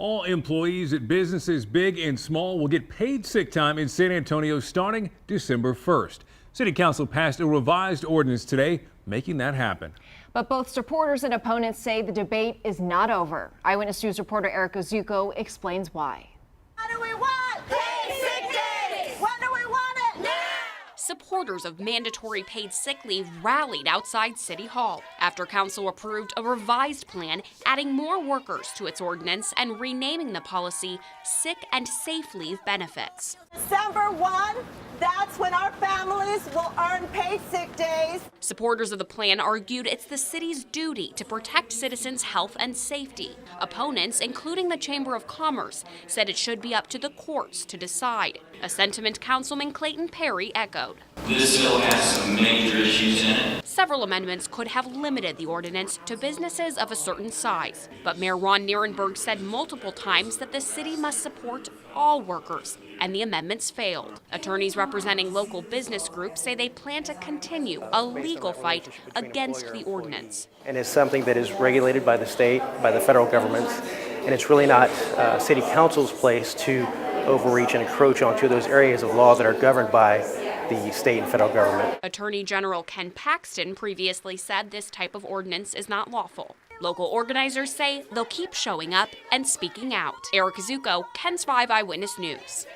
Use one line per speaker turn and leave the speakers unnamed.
All employees at businesses big and small will get paid sick time in San Antonio starting December 1st. City Council passed a revised ordinance today, making that happen.
But both supporters and opponents say the debate is not over. Eyewitness News reporter Erica Zuko explains why.
What do we want? Paid sick days! When do we want it? Now!
Supporters of mandatory paid sick leave rallied outside City Hall after council approved a revised plan adding more workers to its ordinance and renaming the policy Sick and Safe Leave Benefits.
December 1, that's when our families will earn paid sick days.
Supporters of the plan argued it's the city's duty to protect citizens' health and safety. Opponents, including the Chamber of Commerce, said it should be up to the courts to decide, a sentiment Councilman Clayton Perry echoed.
This bill has some major issues in it.
Several amendments could have limited the ordinance to businesses of a certain size, but Mayor Ron Nierenberg said multiple times that the city must support all workers, and the amendments failed. Attorneys representing local business groups say they plan to continue a legal fight against the ordinance.
And it's something that is regulated by the state, by the federal government, and it's really not City Council's place to overreach and encroach onto those areas of law that are governed by the state and federal government.
Attorney General Ken Paxton previously said this type of ordinance is not lawful. Local organizers say they'll keep showing up and speaking out. Erica Zuko, KENS 5 Eyewitness News.